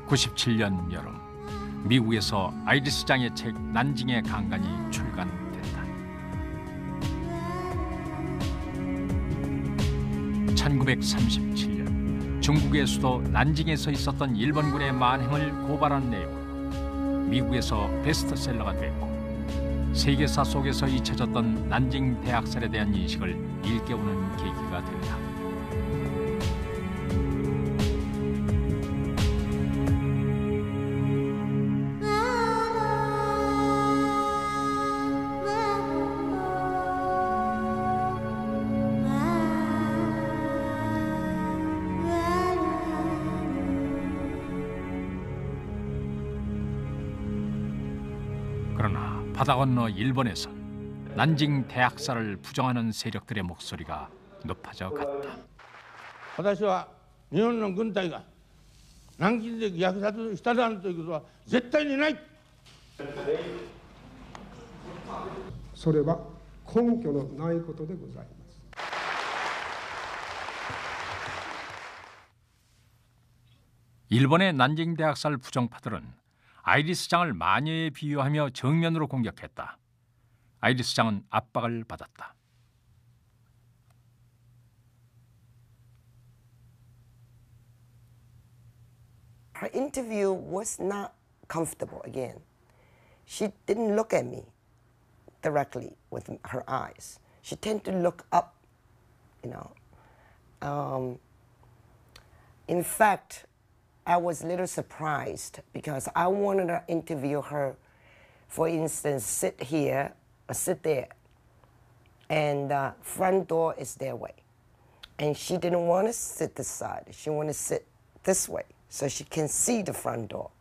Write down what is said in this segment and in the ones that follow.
97년 여름 미국에서 아이리스 장의 책 난징의 강간이 출간됐다. 1937년 중국의 수도 난징에서 있었던 일본군의 만행을 고발한 내용은 미국에서 베스트셀러가 됐고 세계사 속에서 잊혀졌던 난징 대학살에 대한 인식을 일깨우는 계기가 된다. 그러나 바다 건너 일본에선 난징 대학살을 부정하는 세력들의 목소리가 높아져 갔다. 私は日本の軍隊が南京で虐殺したなんということは絶対にない。それは根拠のないことでございます。 일본의 난징 대학살 부정파들은 아이리스 장을 마녀에 비유하며 정면으로 공격했다. 아이리스 장은 압박을 받았다. Her interview was not comfortable again. She didn't look at me directly with her eyes. She tended to look up, you know. In fact, I was a little surprised because I wanted to interview her, for instance, sit here or sit there, and the front door is their way. And she didn't want to sit this side. She wanted to sit this way so she can see the front door.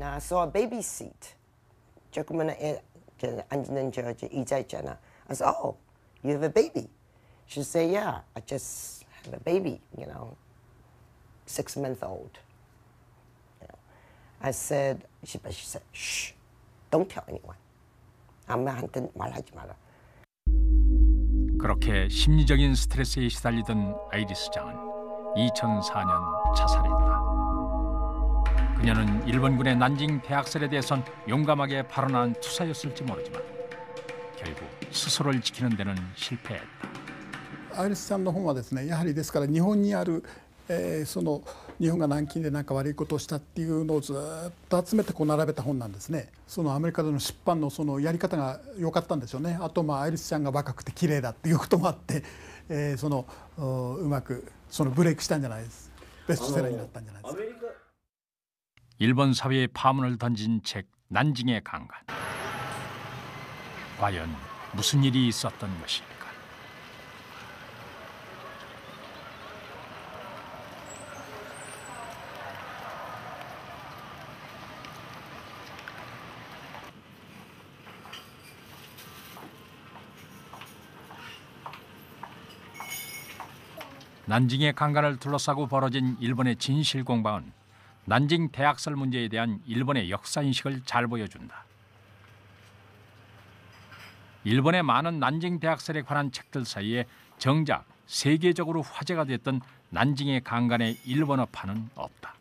I saw a baby seat. 조그마한 앉는 저 의자 있잖아. I said, "Oh, you have a baby?" She said, "Yeah, I just have a baby, you know, 6-month-old." You know. I said, she said, "Shh, don't tell anyone." 아무한테 말하지 마라. 그렇게 심리적인 스트레스에 시달리던 아이리스 장은 2004년 자살했다. 그녀는 일본군의 난징 대학살에 대해선 용감하게 발언한 투사였을지 모르지만 결국 스스로를 지키는 데는 실패했다. アイリスさんの本はですね、やはりですから日本にある、その日本が南京で何か悪いことをしたっていうのをずっと集めてこう並べた本なんですね。そのアメリカでの出版のそのやり方が良かったんでしょうね。あとアイリスちゃんが若くて綺麗だっていうこともあって、そのうまくそのブレイクしたんじゃないです。ベストセラーになったんじゃないですか。 일본 사회에 파문을 던진 책 난징의 강간. 과연 무슨 일이 있었던 것일까? 난징의 강간을 둘러싸고 벌어진 일본의 진실 공방은 난징 대학살 문제에 대한 일본의 역사인식을 잘 보여준다. 일본의 많은 난징 대학살에 관한 책들 사이에 정작 세계적으로 화제가 됐던 난징의 강간의 일본어판은 없다.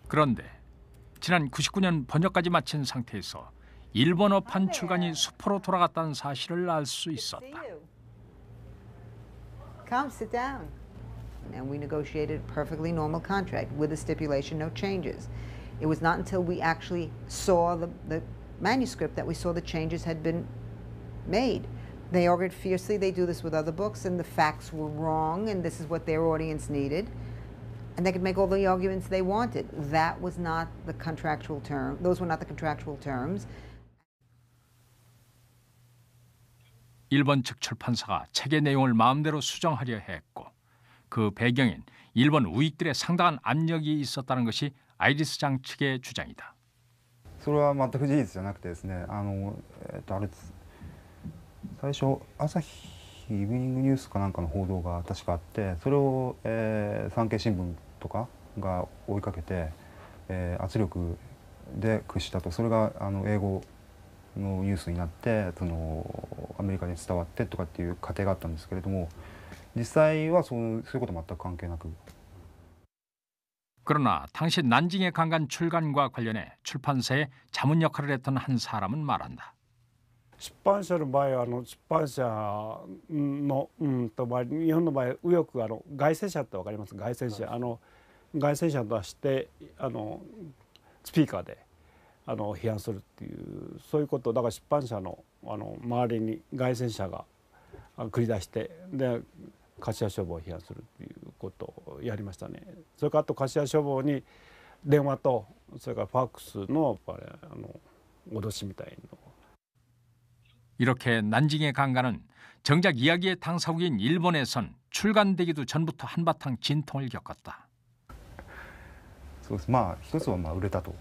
그런데 지난 99년 번역까지 마친 상태에서 일본어판 출간이 수포로 돌아갔다는 사실을 알 수 있었다. Come, sit down. And we negotiated a perfectly normal contract with the stipulation no changes. It was not until we actually saw the manuscript that we saw the changes had been made. They argued fiercely. They do this with other books, and the facts were wrong, and this is what their audience needed. And they could make all the arguments they wanted. That was not the contractual term. Those were not the contractual terms. 일본 측 출판사가 책의 내용을 마음대로 수정하려 했고 그 배경엔 일본 우익들의 상당한 압력이 있었다는 것이 아이리스장 측의 주장이다. それは全く事実じゃなくてですね、最初朝日イブニングニュースかなんかの報道が確かあって、それを、産経新聞とかが追いかけて、圧力で屈したと、それが英語のニュースになってアメリカに伝わってとかっていう過程があったんですけれども、実際はそういうこと全く関係なく。 그러나 당시 난징에 강간 출간과 관련해 출판사에 자문 역할을 했던 한 사람은 말한다. 出版社の場合は出版社の日本の場合右翼外宣社ってわかります？外宣社外宣社としてスピーカーで批判するっていうそういうことだから出版社の周りに外宣社が繰り出してで貸家処方を批判するっていうことをやりましたね。それからあと貸家処方に電話とそれからファックスの脅しみたいの。 이렇게 난징의 강간은 정작 이야기의 당사국인 일본에선 출간되기도 전부터 한바탕 진통을 겪었다. そうです。まあ一つは売れたと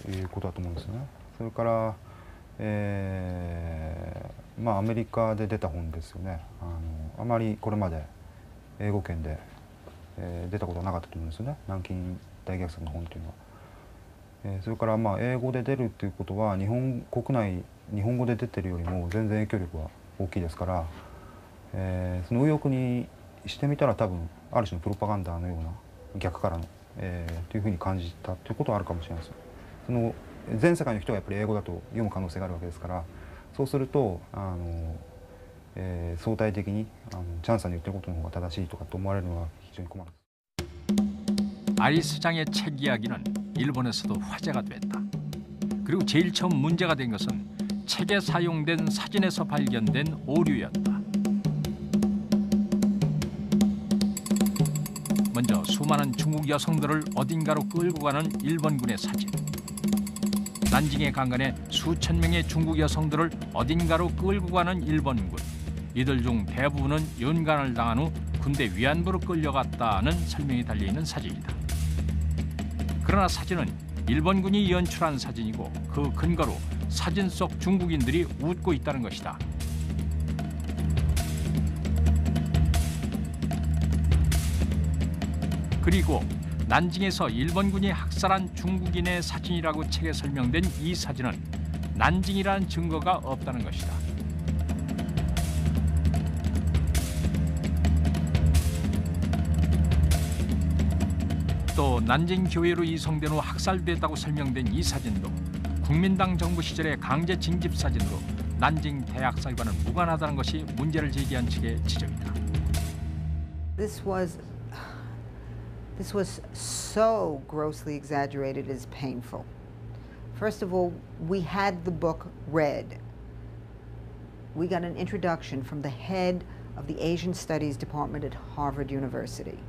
いうことだと思うんですよね。それからアメリカで出た本ですよね。あまりこれまで英語圏で、出たことはなかったと思うんですよね。南京大虐殺の本というのは。それから英語で出るということは日本国内日本語で出てるよりも全然影響力は大きいですから、その右翼にしてみたら多分ある種のプロパガンダのような逆からの、というふうに感じたということはあるかもしれないです。その全世界の人がやっぱり英語だと読む可能性があるわけですから、そうすると相対的にチャンさんに言ってることの方が正しいとかと思われるのは非常に困る。 아리스장의 책 이야기는 일본에서도 화제가 됐다. 그리고 제일 처음 문제가 된 것은 책에 사용된 사진에서 발견된 오류였다. 먼저 수많은 중국 여성들을 어딘가로 끌고 가는 일본군의 사진. 난징의 강간에 수천 명의 중국 여성들을 어딘가로 끌고 가는 일본군. 이들 중 대부분은 연간을 당한 후 군대 위안부로 끌려갔다는 설명이 달려있는 사진이다. 그러나 사진은 일본군이 연출한 사진이고 그 근거로 사진 속 중국인들이 웃고 있다는 것이다. 그리고 난징에서 일본군이 학살한 중국인의 사진이라고 책에 설명된 이 사진은 난징이라는 증거가 없다는 것이다. 또 난징 교회로 이송된 후 학살됐다고 설명된 이 사진도 국민당 정부 시절의 강제 징집 사진으로 난징 대학살과는 무관하다는 것이 문제를 제기한 측의 지적이다. This was so grossly exaggerated, it is painful. First of all, we had the book read. We got an introduction from the head of the Asian Studies Department at Harvard University.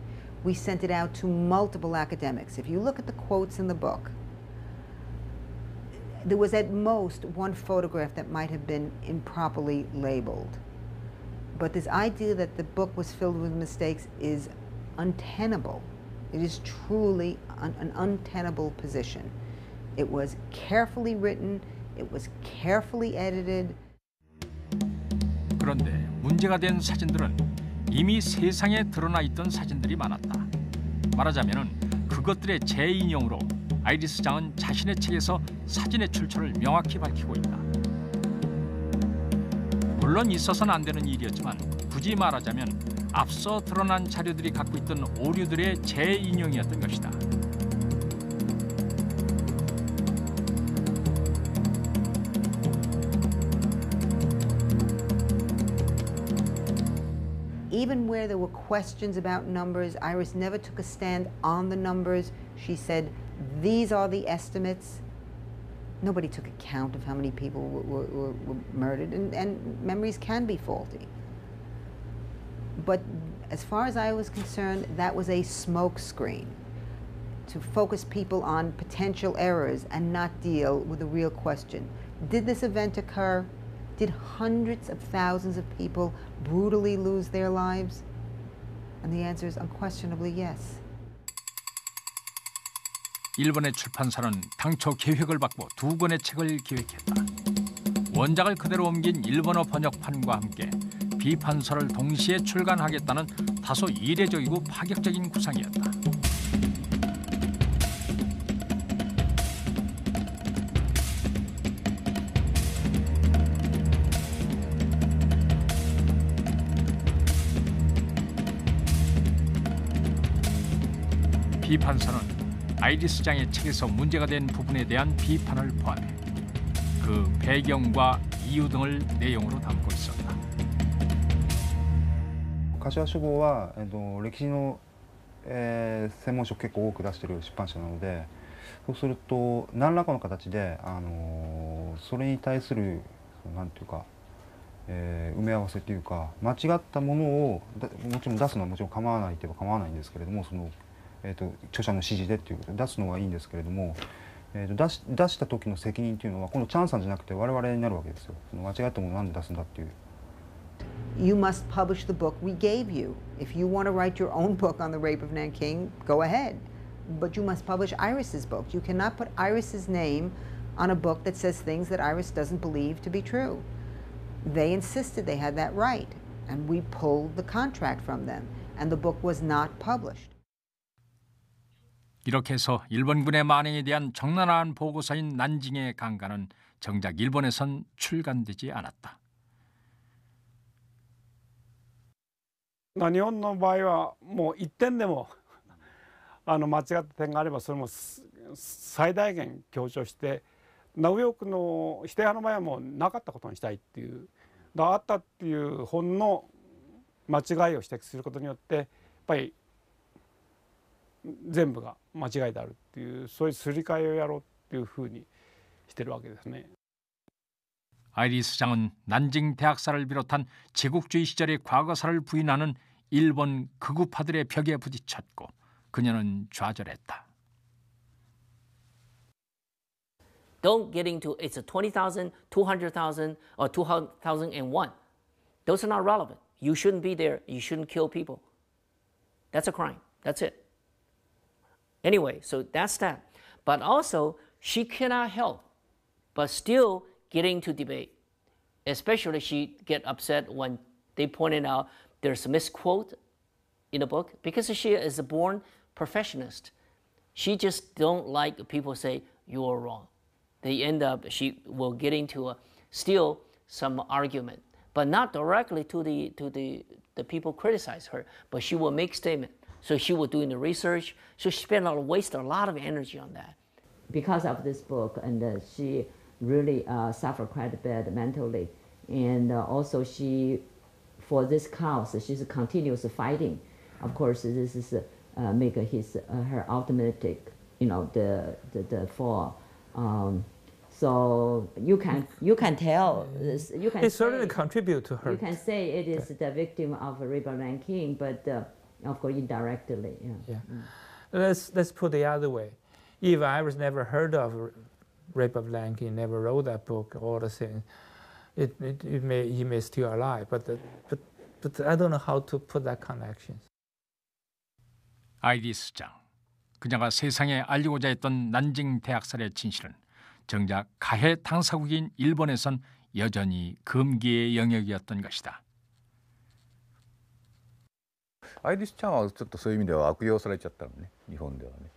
We sent it out to multiple academics. If you look at the quotes in the book, there was at most one photograph that might have been improperly labeled. But this idea that the book was filled with mistakes is untenable. It is truly an untenable position. It was carefully written, it was carefully edited. 그런데 문제가 된 사진들은 이미 세상에 드러나 있던 사진들이 많았다. 말하자면 그것들의 재인용으로 아이리스장은 자신의 책에서 사진의 출처를 명확히 밝히고 있다. 물론 있어서는 안 되는 일이었지만 굳이 말하자면 앞서 드러난 자료들이 갖고 있던 오류들의 재인용이었던 것이다. Even where there were questions about numbers, Iris never took a stand on the numbers. She said, these are the estimates. Nobody took account of how many people were murdered, and memories can be faulty. But as far as I was concerned, that was a smokescreen to focus people on potential errors and not deal with the real question. Did this event occur? Did hundreds of thousands of people brutally lose their lives? And the answer is unquestionably yes. 일본의 출판사는 당초 계획을 바꿔 2권의 책을 기획했다. 원작을 그대로 옮긴 일본어 번역판과 함께 비판서를 동시에 출간하겠다는 다소 이례적이고 파격적인 구상이었다. 비판서는 아이리스 장의 책에서 문제가 된 부분에 대한 비판을 포함해 그 배경과 이유 등을 내용으로 담고 있었다. 柏書房は、歴史の、専門書を結構多く出している出版社なので、そうすると何らかの形で、それに対するなんていうか、埋め合わせというか間違ったものをもちろん出すのはもちろん構わないといえば構わないんですけれども、その著者の指示でっていうことで出すのはいいんですけれども、出した時の責任というのは今度チャンさんじゃなくて我々になるわけですよ。その間違ったものをなんで出すんだっていう。You must publish the book we gave you. If you want to write your own book on the rape of Nanking, go ahead. But you must publish Iris's book. You cannot put Iris's name on a book that says things that Iris doesn't believe to be true. They insisted they had that right, and we pulled the contract from them, and the book was not published. 이렇게 해서 일본군의 만행에 대한 적나라한 보고서인 난징의 강간은 정작 일본에선 출간되지 않았다. 日本の場合はもう一点でも間違った点があればそれも最大限強調してナウヨークの否定派の場合はもうなかったことにしたいっていうあったっていう本の間違いを指摘することによってやっぱり全部が間違いであるっていうそういうすり替えをやろうっていうふうにしてるわけですね。 아이리스 장은 난징 대학살을 비롯한 제국주의 시절의 과거사를 부인하는 일본 극우파들의 벽에 부딪혔고 그녀는 좌절했다. Don't get into it's a 20,000, 200,000, or 2001. Those are not relevant. You shouldn't be there. You shouldn't kill people. That's a crime. That's it. Anyway, so that's that. But also, she cannot help but still getting to debate. Especially she get upset when they pointed out there's a misquote in the book because she is a born perfectionist. She just don't like people say you're wrong. They end up, she will get into still some argument, but not directly to the people criticize her, but she will make statement. So she will do the research. So she waste a lot of energy on that. Because of this book, and she really suffered quite a bit mentally, and also she, for this cause, she's continuous fighting. Of course, this is make her ultimate, the fall. So you can tell this. You can. It certainly contribute to her. You can say it is the victim of rape of Nanking, but of course indirectly. Yeah. Let's put it the other way. If Iris never heard of rape of Nanking, never wrote that book, all the things, he may still alive. But I don't know how to put that connection. 아이리스 장, 그녀가 세상에 알리고자 했던 난징 대학살의 진실은 정작 가해 당사국인 일본에선 여전히 금기의 영역이었던 것이다. アイリスちゃんはちょっとそういう意味では悪用されちゃったのね、日本ではね。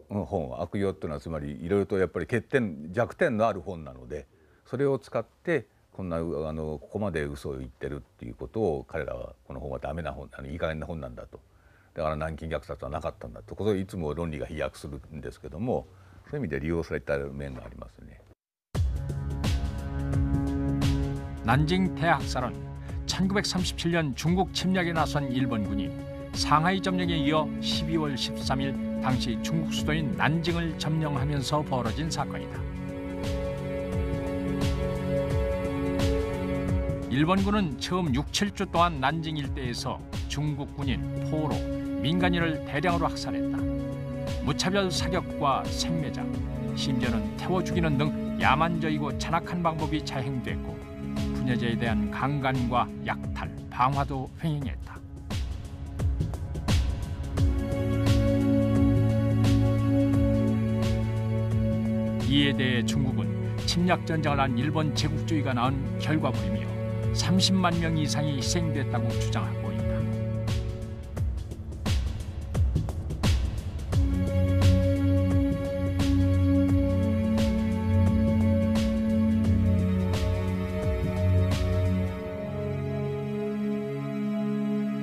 本は悪用っていうのはつまりいろいろとやっぱり弱点のある本なので、それを使ってこんなここまで嘘を言ってるっていうことを彼らはこの本はダメな本、いい加減な本なんだと。だから南京虐殺はなかったんだと、これいつも論理が飛躍するんですけども、そういう意味で利用された面がありますね。 난징 대학살은 1937년 중국 침략에 나선 일본군이 상하이 점령에 이어 12월 13일 당시 중국 수도인 난징을 점령하면서 벌어진 사건이다. 일본군은 처음 6, 7주 동안 난징 일대에서 중국 군인, 포로, 민간인을 대량으로 학살했다. 무차별 사격과 생매장, 심지어는 태워 죽이는 등 야만적이고 잔악한 방법이 자행됐고 부녀자에 대한 강간과 약탈, 방화도 횡행했다. 이에 대해 중국은 침략전쟁을 한 일본 제국주의가 낳은 결과물이며 30만 명 이상이 희생됐다고 주장하고 있다.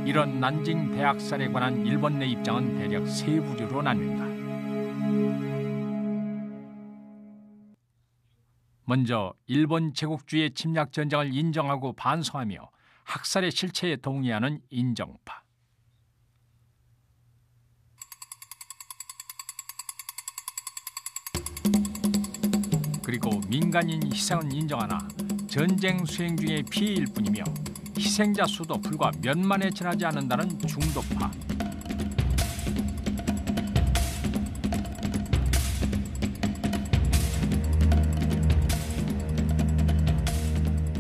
이런 난징 대학살에 관한 일본 내 입장은 대략 세 부류로 나뉜다. 먼저 일본 제국주의의 침략 전쟁을 인정하고 반성하며 학살의 실체에 동의하는 인정파. 그리고 민간인 희생은 인정하나 전쟁 수행 중의 피해일 뿐이며 희생자 수도 불과 몇만에 지나지 않는다는 중도파.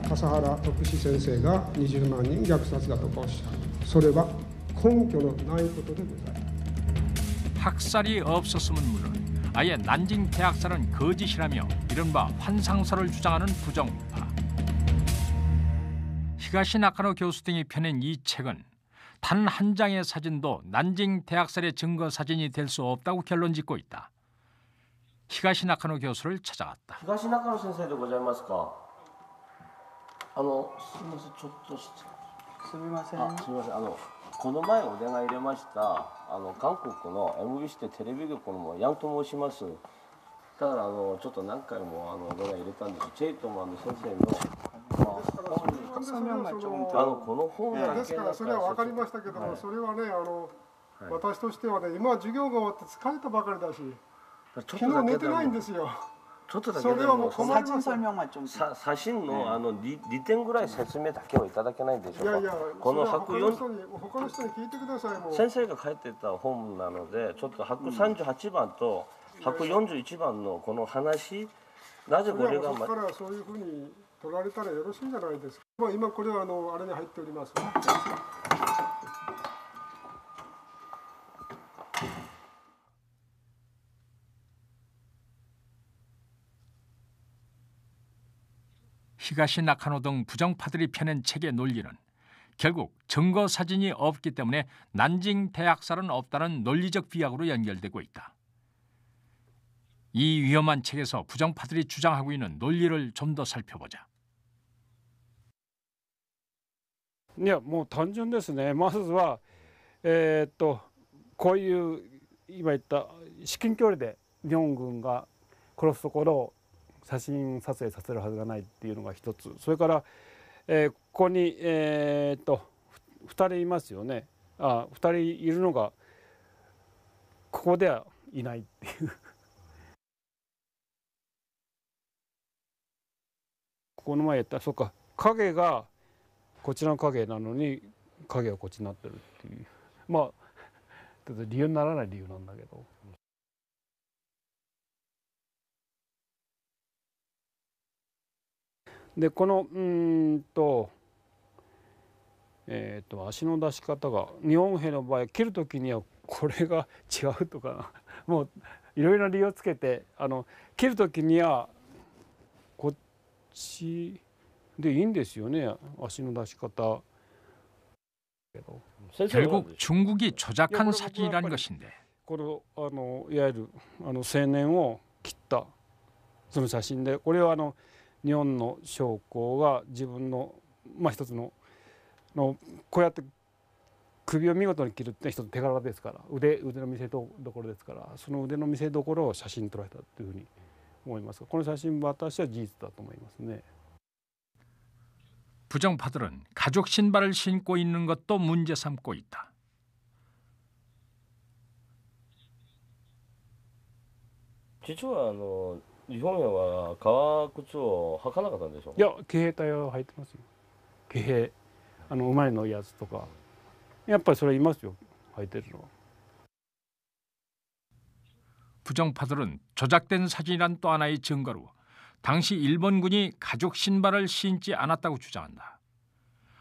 笠原徳志先生が20万人虐殺だとかおっしゃる。それは根拠のないことでございます。 학살이 없었음은 물론 아예 난징 대학살은 거짓이라며 이른바 환상설을 주장하는 부정파. 히가시 나카노 교수 등이 펴낸 이 책은 단 한 장의 사진도 난징 대학살의 증거 사진이 될 수 없다고 결론짓고 있다. 히가시 나카노 교수를 찾아갔다. 히가시 나카노 선생でございますか?すみません、ちょっとすみません。すみません。この前お電話入れました韓国の MBC でテレビ局のヤンと申します。ただちょっと何回もお電話入れたんです。チェイトマン先生のこの本がですからそれは分かりましたけども、それはね私としてはね今授業が終わって疲れたばかりだし、昨日寝てないんですよ。ちょっとだけでもサシンの利点ぐらい説明だけをいただけないんでしょうか。いやいや、この他の人に聞いてください。もう先生が書いてた本なので、ちょっと138番と141番のこの話、なぜこれがそこからそういうふうに取られたらよろしいんじゃないですか。今これはあれに入っております。히가시 나카노 등 부정파들이 펴낸 책의 논리는 결국 증거 사진이 없기 때문에 난징 대학살은 없다는 논리적 비약으로 연결되고 있다. 이 위험한 책에서 부정파들이 주장하고 있는 논리를 좀 더 살펴보자. いやもう単純ですね。まずはこういう今言った至近距離で日本軍が殺すところを写真撮影させるはずがないっていうのが一つ。それから、ここに2人いますよね。2人いるのがここではいないっていう。この前言ったそうか、影がこちらの影なのに影はこっちになってるっていう、まあ理由にならない理由なんだけど。でこの足の出し方が日本兵の場合切る時にはこれが違うとかもういろいろな理由をつけて切る時にはこっちでいいんですよね足の出し方。 결국 중국이 조작한 사진이라는 것인데. このいわゆる青年を切ったその写真でこれは日本の将校が自分の一つのこうやって首を見事に切るって一つ手柄ですから、腕の見せどころですから、その腕の見せどころを写真に撮られたというふうに思いますが、この写真は私は事実だと思いますね。 부정파들은 가죽 신발을 신고 있는 것도 문제 삼고 있다. 실제로 일본兵は革靴を履かなかったんでしょうか。いや、騎兵隊は履いてますよ。騎兵馬のやつとかやっぱりそれいますよ履いてるのは。 부정파들은 조작된 사진이란 또 하나의 증거로 당시 일본군이 가죽 신발을 신지 않았다고 주장한다.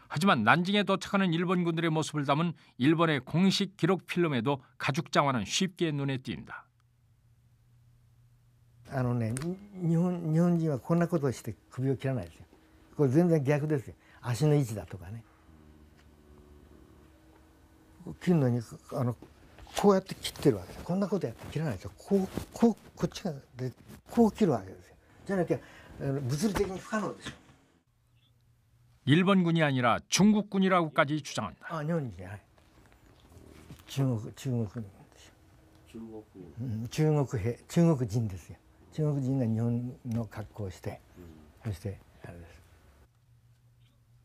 하지만 난징에 도착하는 일본군들의 모습을 담은 일본의 공식 기록 필름에도 가죽 장화는 쉽게 눈에 띈다. 日本人はこんなことをして首を切らないですよ。これ全然逆ですよ。足の位置だとかね。切るのにこうやって切ってるわけです。こんなことやって切らないですよ。こっちがでこう切るわけですよ。じゃなきゃ物理的に不可能ですよ。 일본군이 아니라 중국군이라고까지 주장한다. 아, 일본군이 아니야. 중국군. 중국인ですよ. 중국인이 일본의格好をして そして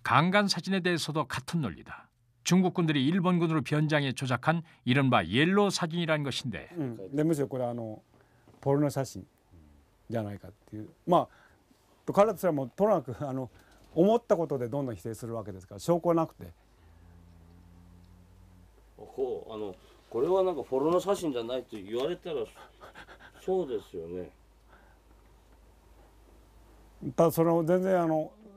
강간 사진에 대해서도 같은 논리다. 중국군들이 일본군으로 변장해 조작한 이른바 옐로 사진이라는 것인데. でむしろこれポルノ写真じゃないかっていう。まあ彼らとしてはもうとにかく思ったことでどんどん否定するわけですから証拠はなくて。これはなんかポルノ写真じゃないと言われたらそうですよね。ただそれを全然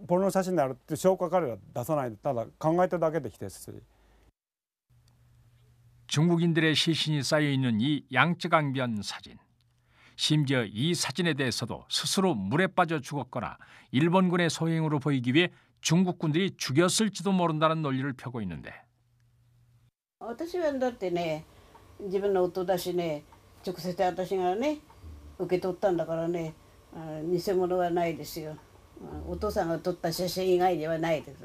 ポルノ写真であるって証拠は彼ら出さないでただ考えてるだけで否定する。 중국인들의 시신이 쌓여 있는 이 양쯔강변 사진. 심지어 이 사진에 대해서도 스스로 물에 빠져 죽었거나 일본군의 소행으로 보이기 위해 중국군들이 죽였을지도 모른다는 논리를 펴고 있는데. 私はだってね、自分の夫だしね、直接私がね受け取ったんだからね、偽物はないですよ。お父さんが撮った写真以外ではないです。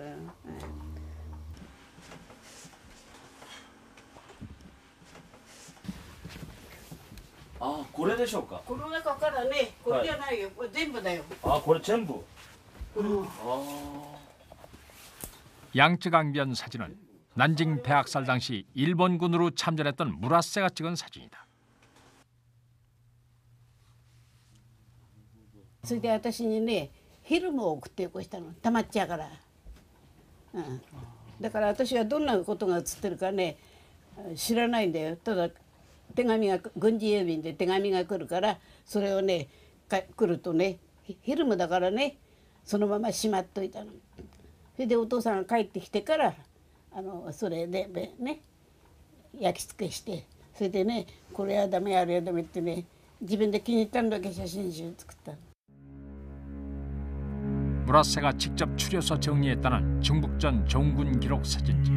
あ、これでしょうか。この中からね、これじゃないよ、これ全部だよ。あ、これ全部。 양쯔강변 사진은 난징 대학살 당시 일본군으로 참전했던 무라세가 찍은 사진이다. それで私にね、フィルムを送ってよこしたの、たまっちゃうから。だから私はどんなことが写ってるかね、知らないんだよ。ただ手紙が軍事郵便で手紙が来るから、それをね来るとね、フィルムだからね、そのまましまっといたの。それでお父さんが帰ってきてからそれでね焼き付けして、それでねこれはダメあれはダメってね自分で気に入ったんだけ写真集作った。 무라세가 직접 추려서 정리했다는 중북전 종군 기록 사진지.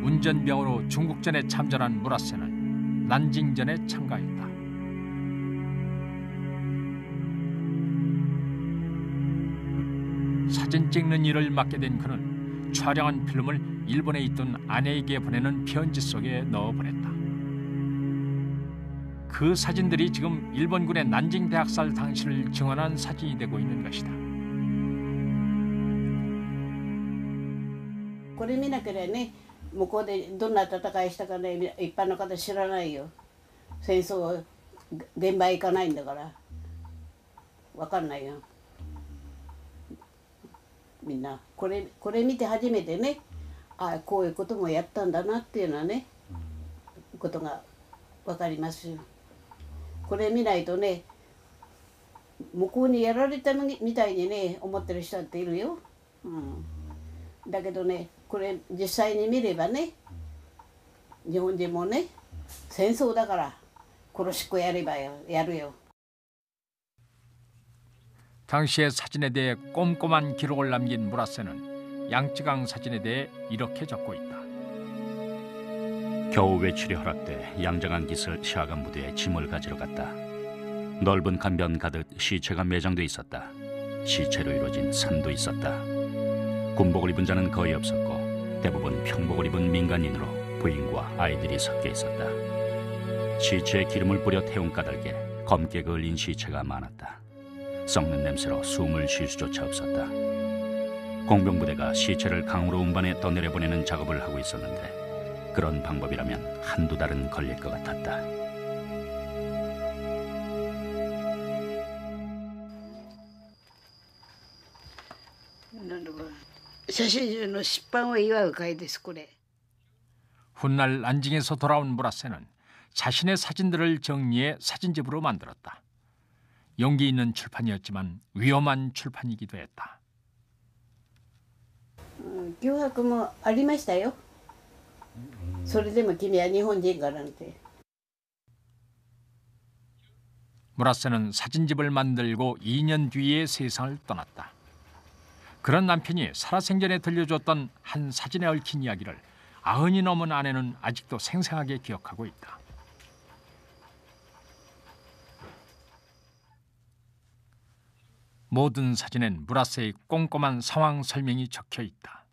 운전병으로 중국전에 참전한 무라세는 난징전에 참가했다. 사진 찍는 일을 맡게 된 그는 촬영한 필름을 일본에 있던 아내에게 보내는 편지 속에 넣어보냈다. 그 사진들이 지금 일본군의 난징 대학살 당시를 증언한 사진이 되고 있는 것이다. これ見なければね、向こうでどんな戦いしたかね、一般の方知らないよ。戦争現場行かないんだからわかんないよ。みんなこれ見て初めてね、ああこういうこともやったんだなっていうのはね、ことがわかりますよ。 これ見ないとね、向こうにやられたみたいにね思ってる人っているよ。だけどね、これ実際に見ればね、日本人もね、戦争だから殺しっこやるよ。 당시의 사진에 대해 꼼꼼한 기록을 남긴 무라세는 양쯔강 사진에 대해 이렇게 적고 있다. 겨우 외출이 허락돼 양쯔강 기슭 샤간 무대에 짐을 가지러 갔다. 넓은 강변 가득 시체가 매장돼 있었다. 시체로 이루어진 산도 있었다. 군복을 입은 자는 거의 없었고 대부분 평복을 입은 민간인으로 부인과 아이들이 섞여 있었다. 시체에 기름을 뿌려 태운 까닭에 검게 그을린 시체가 많았다. 썩는 냄새로 숨을 쉴 수조차 없었다. 공병부대가 시체를 강으로 운반해 떠내려보내는 작업을 하고 있었는데 그런 방법이라면 한두 달은 걸릴 것 같았다. 写真集の出版を祝う会ですこれ。 훗날 난징에서 돌아온 무라세는 자신의 사진들을 정리해 사진집으로 만들었다. 용기 있는 출판이었지만 위험한 출판이기도 했다. 脅迫もありましたよ。それでも君は日本人かなんて。 무라세는 사진집을 만들고 2년 뒤에 세상을 떠났다. 그런 남편이 살아생전에 들려줬던 한 사진에 얽힌 이야기를 90이 넘은 아내는 아직도 생생하게 기억하고 있다. 모든 사진엔 무라세의 꼼꼼한 상황 설명이 적혀 있다.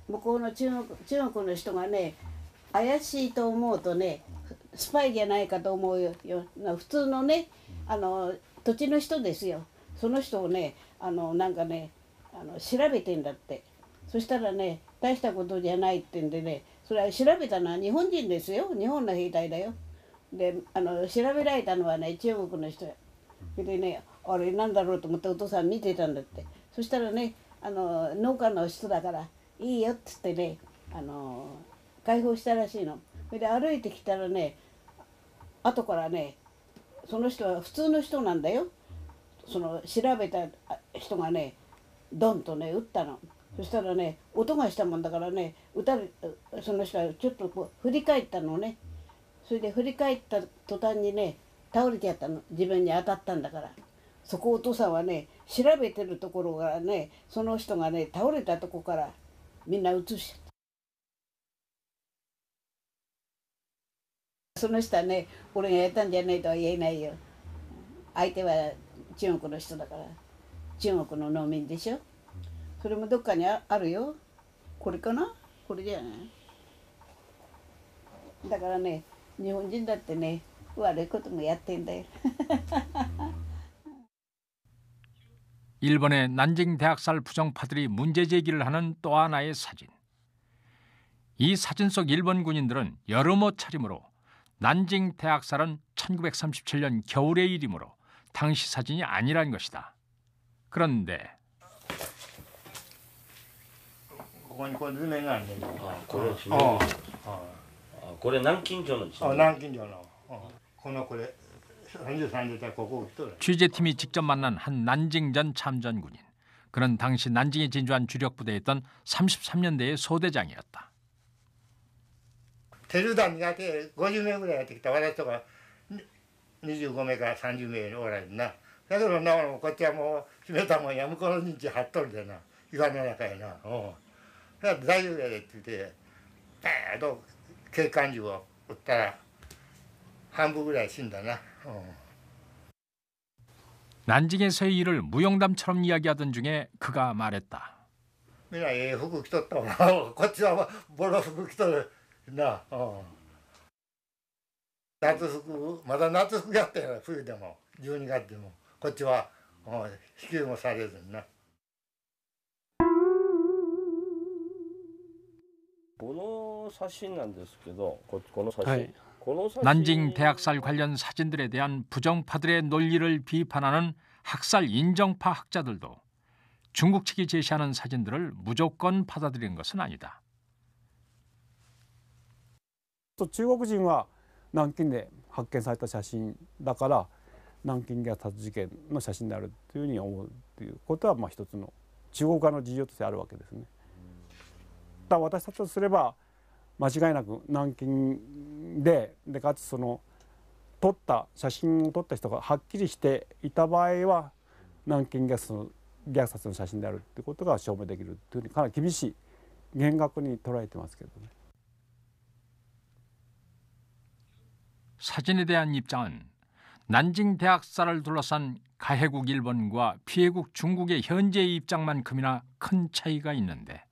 向こうの中国の人がね、怪しいと思うとね、スパイじゃないかと思うよ。普通のね、土地の人ですよ。その人をね、なんかね、調べてんだって。そしたらね、大したことじゃないってんでね、それは調べたのは日本人ですよ。日本の兵隊だよ。で、調べられたのはね、中国の人や。でね、あれなんだろうと思ってお父さん見てたんだって。そしたらね、農家の人だから、いいよっつってね、解放したらしいの。それで歩いてきたらね、後からね、その人は普通の人なんだよ。その調べた人がね、ドンとね、撃ったの。そしたらね、音がしたもんだからね、その人はちょっとこう振り返ったのね。それで振り返った途端にね、倒れちゃったの。自分に当たったんだから。そこお父さんはね、調べてるところがね、その人がね、倒れたとこからみんな映しちゃった。その人はね、俺がやったんじゃないとは言えないよ。相手は中国の人だから、中国の農民でしょ。それもどっかにあるよ。これかな？これじゃない。だからね、日本人だってね、悪いこともやってんだよ。 일본의 난징 대학살 부정파들이 문제 제기를 하는 또 하나의 사진. 이 사진 속 일본 군인들은 여름 옷차림으로 난징 대학살은 1937년 겨울의 일이므로 당시 사진이 아니란 것이다. 그런데 ここにこれ図面があるんだけど。これ図面。これ南京錠の図面。南京錠の。このこれ 취재팀이 직접 만난 한 난징전 참전군인. 그는 당시 난징에 진주한 주력 부대였던 33년대의 소대장이었다. 대류단が50名ぐらいやってきた私とか25名から30名おられるな。だけどなこっちはもう決めたもんや向こうの陣地張っとるでな。岩の中へな。だから大丈夫やでって言ってバーッと警官銃を撃ったら半分ぐらい死んだな。 난징에서의 일을 무용담처럼 이야기하던 중에 그가 말했다. みんな服着とったわ。こっちはボロ服着とるな。夏服まだ夏服やったよ。冬でも12月でもこっちは支給もされずにな。この写真なんですけど、この写真。はい 난징 대학살 관련 사진들에 대한 부정파들의 논리를 비판하는 학살 인정파 학자들도 중국 측이 제시하는 사진들을 무조건 받아들인 것은 아니다. 中国人は南京で発見された写真だから南京虐殺事件の写真であるというふうに思うということは一つの中国側の事情としてあるわけですね。だから私たちとすれば 間違いなく南京でかつその撮った写真を撮った人がはっきりしていた場合は南京虐殺の写真であるということが証明できるというふうにかなり厳しい厳格に捉えてますけどね。 사진에 대한 입장은 난징 대학살을 둘러싼 가해국 일본과 피해국 중국의 현재의 입장만큼이나 큰 차이가 있는데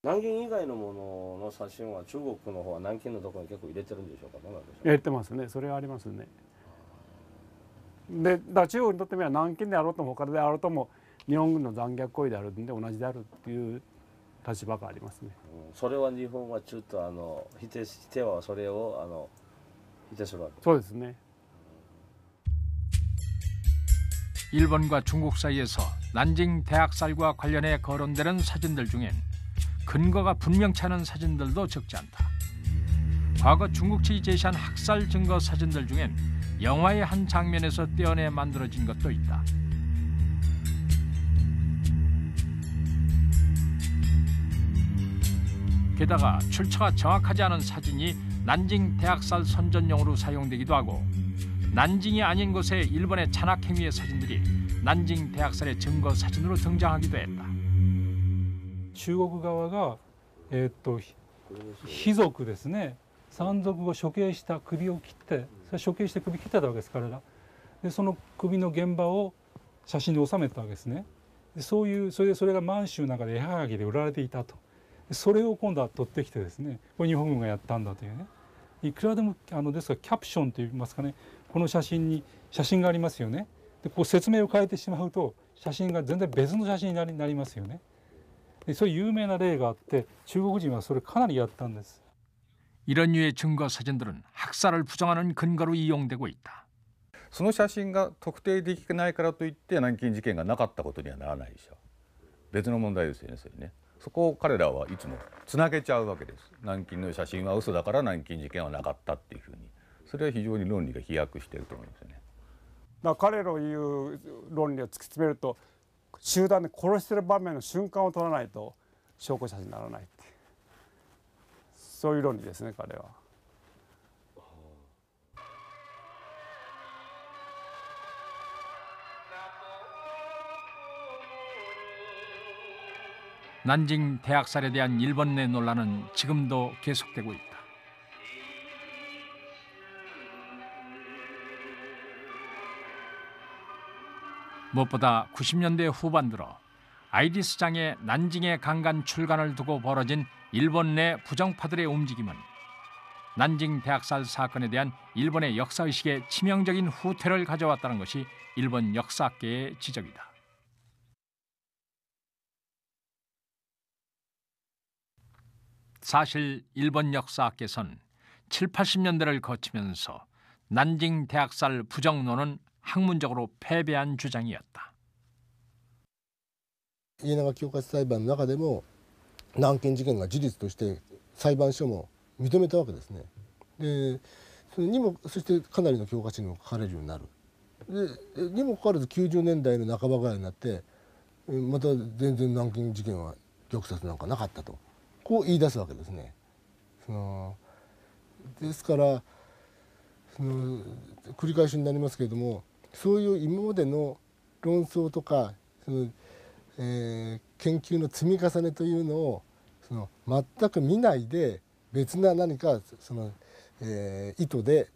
南京以外のものの写真は中国の方は南京のところに結構入れてるんでしょうか。どうなんでしょう。入れてますね。それはありますね。で、中国にとってみれば南京であろうとも他であろうとも日本軍の残虐行為であるんで同じであるっていう立場がありますね。それは日本はちょっと否定してはそれを否定するわけ。そうですね。 일본과 중국 사이에서 난징 대학살과 관련해 거론되는 사진들 중엔 근거가 분명치 않은 사진들도 적지 않다. 과거 중국 측이 제시한 학살 증거 사진들 중엔 영화의 한 장면에서 떼어내 만들어진 것도 있다. 게다가 출처가 정확하지 않은 사진이 난징 대학살 선전용으로 사용되기도 하고 난징이 아닌 곳의 일본의 잔학행위의 사진들이 난징 대학살의 증거 사진으로 등장하기도 했다. 中国側が、卑族ですね、山賊を処刑した首を切って、それ処刑して首切ってたわけです、彼ら。でその首の現場を写真に収めたわけですね。でそれが満州の中で絵はがきで売られていたと。それを今度は取ってきてですね、これ日本軍がやったんだというね。いくらでもですからキャプションといいますかね、この写真がありますよね。でこう説明を変えてしまうと写真が全然別の写真になりますよね。でそういう有名な例があって中国人はそれかなりやったんです。 이런 류의 증거 사진들은 학살을 부정하는 근거로 이용되고 있다. その写真が特定できないからといって南京事件がなかったことにはならないでしょ。別の問題ですよね、それね。そこを彼らはいつもつなげちゃうわけです。南京の写真は嘘だから南京事件はなかったっていうふうに。それは非常に論理が飛躍していると思いますよね。彼の言う論理を突き詰めると集団で殺してる場面の瞬間を撮らないと証拠写真にならないってそういう論理ですね彼は。난징 대학살에 대한 일본 내 논란은 지금도 계속되고 있다. 무엇보다 90년대 후반 들어 아이리스장의 난징의 강간 출간을 두고 벌어진 일본 내 부정파들의 움직임은 난징 대학살 사건에 대한 일본의 역사의식에 치명적인 후퇴를 가져왔다는 것이 일본 역사학계의 지적이다. 사실 일본 역사학계선 7, 80년대를 거치면서 난징 대학살 부정론은 학문적으로 패배한 주장이었다. 家長恐喝裁判の中でも南京事件が事実として裁判所も認めたわけですね。でそしてかなりの教科書にも書かれるようになる。でにもかかわらず90年代の半ばぐらいになってまた全然南京事件は虐殺なんかなかったとこう言い出すわけですね。ですから繰り返しになりますけれどもそういう今までの論争とか研究の積み重ねというのを全く見ないで別な何か意図で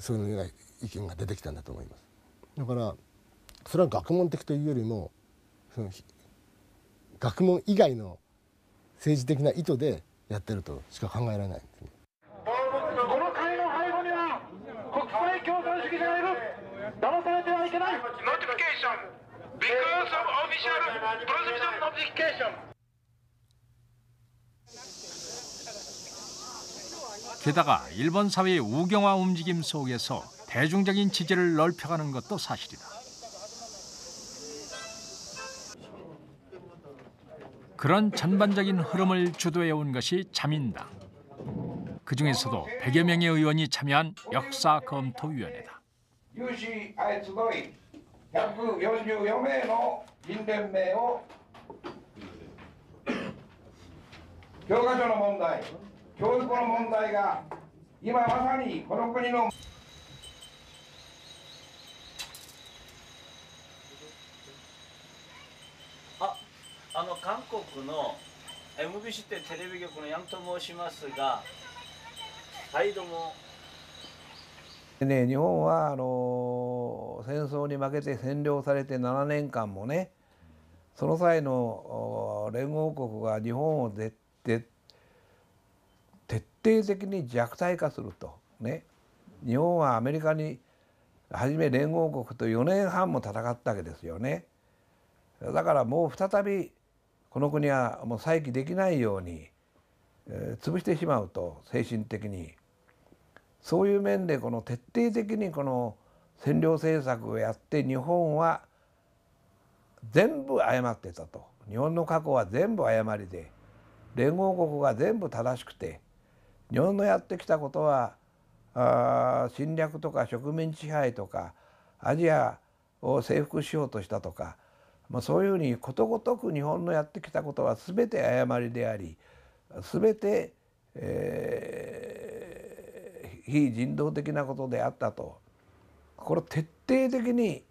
そういうような意見が出てきたんだと思います。だからそれは学問的というよりも学問以外の政治的な意図でやってるとしか考えられないんですね。この会の背後には国際共産主義者がいる。騙されてはいけない。Notification because of official prohibition notification. 게다가 일본 사회의 우경화 움직임 속에서 대중적인 지지를 넓혀가는 것도 사실이다. 그런 전반적인 흐름을 주도해온 것이 자민당. 그중에서도 100여 명의 의원이 참여한 역사검토위원회다. 有志集い144名の議員連盟を教科書の問題、教育の問題が今まさにこの国の韓国の MBC ってテレビ局のヤンと申しますが、はいどうも。ね、日本は戦争に負けて占領されて7年間もねその際の連合国が日本を徹底的に弱体化するとね日本はアメリカに初め連合国と4年半も戦ったわけですよね。だからもう再びこの国はもう再起できないように、潰してしまうと精神的にそういう面でこの徹底的にこの占領政策をやって日本は全部誤ってたと。日本の過去は全部誤りで連合国が全部正しくて日本のやってきたことは侵略とか植民地支配とかアジアを征服しようとしたとか、そういうふうにことごとく日本のやってきたことは全て誤りであり全て、非人道的なことであったと、これを徹底的に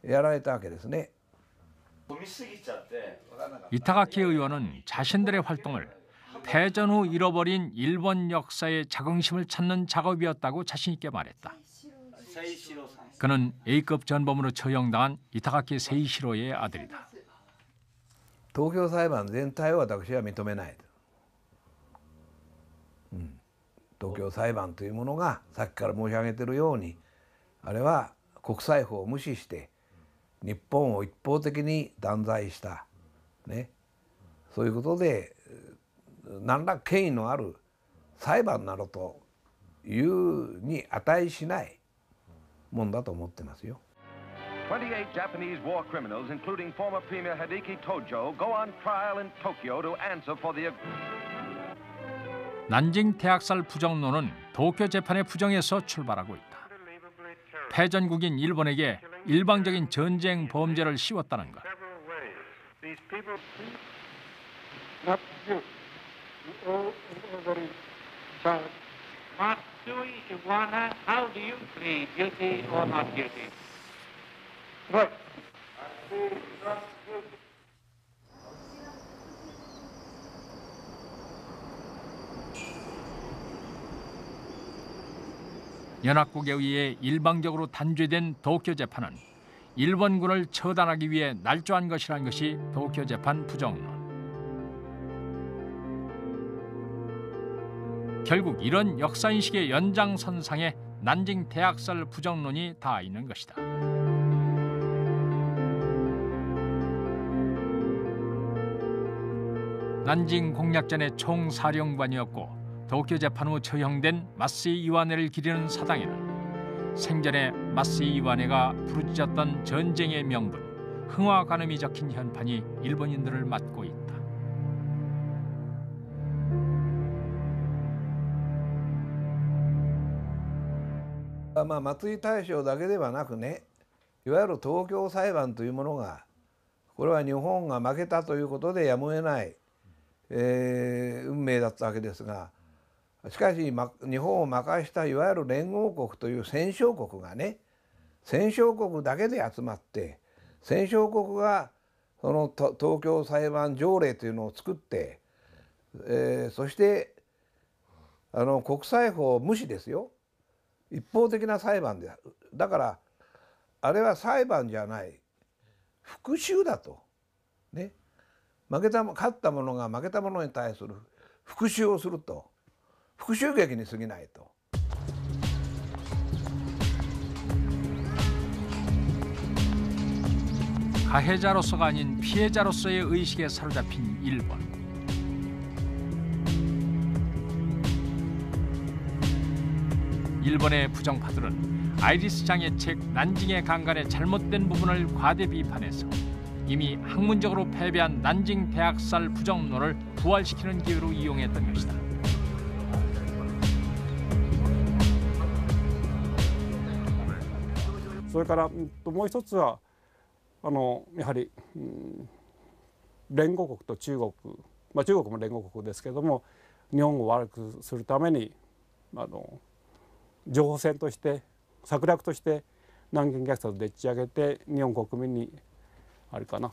やられたわけですね。 이타가키 의원은 자신들의 활동을 패전 후 잃어버린 일본 역사의 자긍심을 찾는 작업이었다고 자신 있게 말했다. 그는 A급 전범으로 처형당한 이타가키 세이시로의 아들이다. 東京裁判全体を私は認めない。東京裁判というものがさっきから申し上げているように、あれは国際法を無視して日本を一方的に断罪した、ね、そういうことで何ら権威のある裁判などというに値しないもんだと思ってますよ。28 Japanese war criminals, including former Premier Hideki Tojo, go on trial in Tokyo to answer for the. 난징 대학살 부정론은 도쿄 재판의 부정에서 출발하고 있다. 패전국인 일본에게 일방적인 전쟁 범죄를 씌웠다는 것. How do you plead, guilty or not guilty? 연합국에 의해 일방적으로 단죄된 도쿄 재판은 일본군을 처단하기 위해 날조한 것이라는 것이 도쿄 재판 부정론. 결국 이런 역사인식의 연장선상에 난징 대학살 부정론이 닿아 있는 것이다. 난징 공략전의 총사령관이었고 도쿄 재판 후 처형된 마쓰이 이와네를 기리는 사당에는 생전에 마쓰이 이와네가 부르짖었던 전쟁의 명분, 흥화관음이 적힌 현판이 일본인들을 맞고 있다. 松井大将だけではなくね、いわゆる東京裁判というものがこれは日本が負けたということでやむを得ない、運命だったわけですが、しかし日本を任したいわゆる連合国という戦勝国がね、戦勝国だけで集まって戦勝国がその東京裁判条例というのを作って、そして国際法無視ですよ。一方的な裁判である。だからあれは裁判じゃない復讐だと、ね、勝った者が負けた者に対する復讐をすると、復讐劇に過ぎないと。 가해자로서가 아닌 피해자로서의 의식에 사로잡힌 일본. 일본의 부정파들은 아이리스 장의 책 난징의 강간의 잘못된 부분을 과대 비판해서 이미 학문적으로 패배한 난징 대학살 부정론을 부활시키는 기회로 이용했던 것이다. それからもう一つはやはり、連合国と中国、中国も連合国ですけれども日本を悪くするために情報戦として策略として南京虐殺をでっち上げて日本国民にあれかな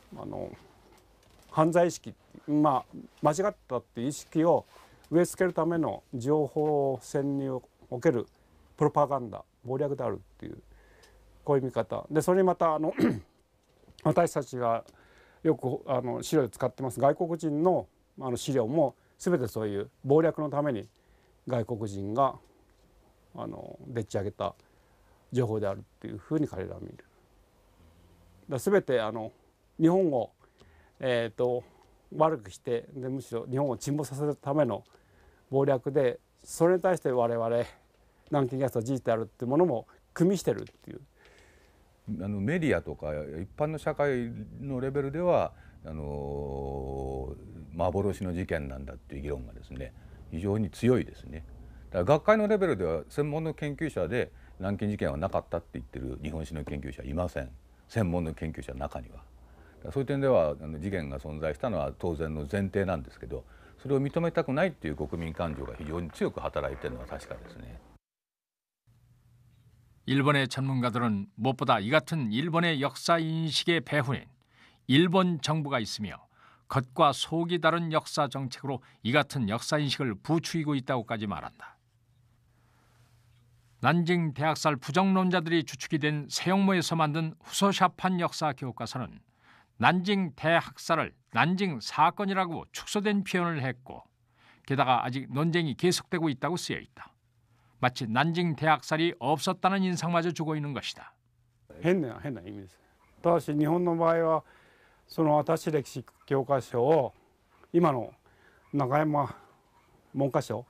犯罪意識、間違ったっていう意識を植え付けるための情報戦におけるプロパガンダ謀略であるっていうこういう見方で、それにまた私たちがよく資料で使ってます外国人の資料も全てそういう謀略のために外国人がでっち上げた情報であるっていうふうに彼らは見る。全て日本を、悪くしてでむしろ日本を沈没させるための謀略で、それに対して我々南京虐殺は事実であるっていうものも組みしてるっていう、メディアとか一般の社会のレベルでは幻の事件なんだっていう議論がですね非常に強いですね。だから学会のレベルでは専門の研究者で南京事件はなかったって言ってる日本史の研究者はいません。専門の研究者の中には。そういう点では事件が存在したのは当然の前提なんですけど、それを認めたくないっていう国民感情が非常に強く働いているのは確かですね。 일본의 전문가들은 무엇보다 이 같은 일본의 역사 인식의 배후엔 일본 정부가 있으며 겉과 속이 다른 역사 정책으로 이 같은 역사 인식을 부추기고 있다고까지 말한다. 난징 대학살 부정론자들이 주축이 된 세용모에서 만든 후소샤판 역사 교과서는 난징 대학살을 난징 사건이라고 축소된 표현을 했고 게다가 아직 논쟁이 계속되고 있다고 쓰여 있다. 마치 난징 대학살이 없었다는 인상마저 주고 있는 것이다. 変な意味です。ただし日本の場合はその新しい歴史教科書を今の中山文科省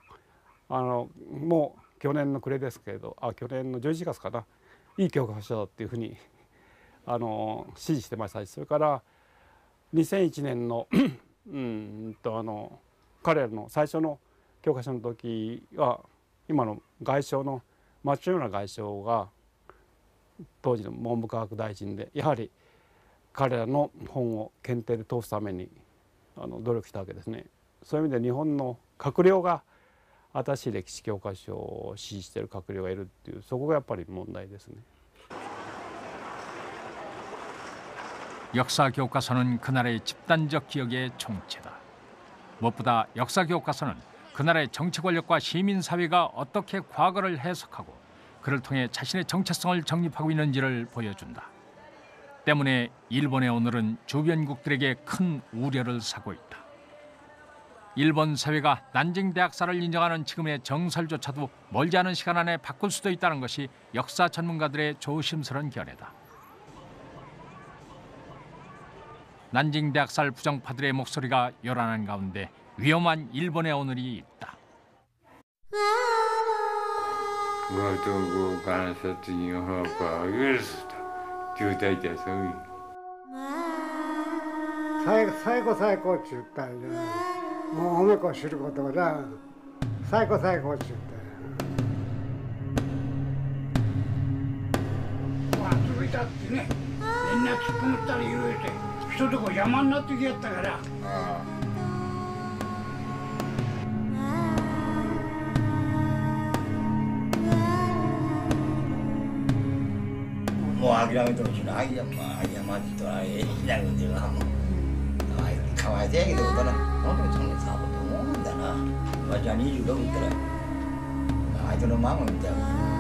もう去年の暮れですけれど去年の11月かないい教科書だっていうふうに支持してましたし、それから2001年の彼らの最初の教科書の時は今の外相の松村外相が当時の文部科学大臣でやはり彼らの本を検定で通すために努力したわけですね。そういう意味で日本の閣僚が新しい歴史教科書を支持している閣僚がいるっていうそこがやっぱり問題ですね。 역사 교과서는 그날의 집단적 기억의 총체다. 무엇보다 역사 교과서는 그날의 정치 권력과 시민 사회가 어떻게 과거를 해석하고 그를 통해 자신의 정체성을 정립하고 있는지를 보여준다. 때문에 일본의 오늘은 주변국들에게 큰 우려를 사고 있다. 일본 사회가 난징 대학살을 인정하는 지금의 정설조차도 멀지 않은 시간 안에 바꿀 수도 있다는 것이 역사 전문가들의 조심스러운 견해다. 난징 대학살 부정파들의 목소리가 요란한 가운데 위험한 일본의 오늘이 있다.最高って言ったんじゃない。もうおめこ知ることじゃ最高って言ったよ。遊びたってね、みんな突っ込むったり言うて、人とこ山になってきやったから。もう諦めてほしいな、謝ってとらええになるっていうのはもうかわいそうやけど本当にそんなさこと思うんだな。わしは26ったら相手の孫みたいな。